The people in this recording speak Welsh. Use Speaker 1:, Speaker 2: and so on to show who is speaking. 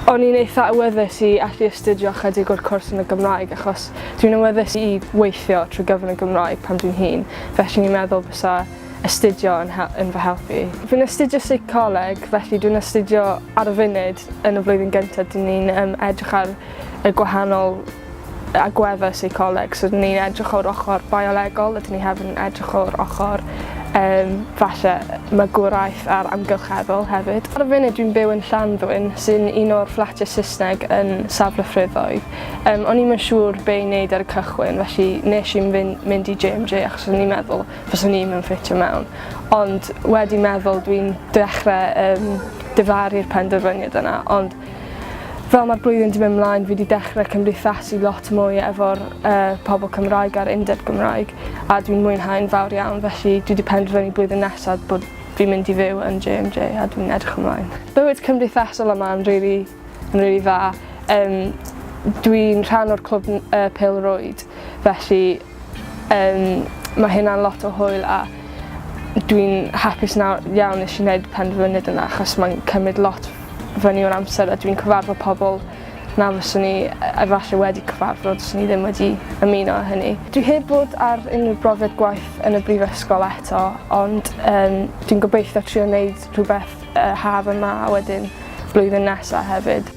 Speaker 1: O'n i'n eitha awyddus i allu astudio chydig o'r cwrs yn y Gymraeg achos dwi'n awyddus i weithio trwy gyfrwng y Gymraeg pan dwi'n hŷn, felly ni'n meddwl bysa astudio yn fy helpu. Fi'n astudio Seicoleg, felly dwi'n astudio ar y funud yn y flwyddyn gyntaf. Dyn ni'n edrych ar y gwahanol agweddau Seicoleg, so dyn ni'n edrych o'r ochr biolegol, a dyn ni hefyd yn edrych o'r ochr falle magwraeth a'r amgylcheddol hefyd. Ar y funud dwi'n byw yn Llanddwyn, sy'n un o'r fflatiau Saesneg yn Safle Ffriddoedd. O'n i'm yn siŵr be i wneud ar y cychwyn, felly nes i'n mynd i JMJ achos o'n i'n meddwl fyswn i'm yn ffitio mewn. Ond wedi meddwl dwi'n dechrau difaru'r penderfyniad yna, ond fel mae'r blwyddyn wedi mynd ymlaen, fi wedi dechrau cymdeithasu lot mwy efo'r pobl Cymraeg a'r undeb Gymraeg a dwi'n mwynhau'n fawr iawn, felly dwi wedi penderfynu blwyddyn nesaf bod fi'n mynd i fyw yn JMJ a dwi'n edrych ymlaen. Bywyd cymdeithasol yma yn really dda. Dwi'n rhan o'r clwb pêl-rwyd, felly mae hynna'n lot o hwyl a dwi'n hapus iawn nes i wneud penderfyniad yna achos mae'n cymryd lot fyny o'r amser a dwi'n cyfarfod pobl na fyswn i efallai wedi cyfarfod os ni ddim wedi ymuno â hynny. Dwi heb bod ar unrhyw brofiad gwaith yn y Prifysgol eto, ond dwi'n gobeithio trio wneud rhywbeth haf yma a wedyn blwyddyn nesaf hefyd.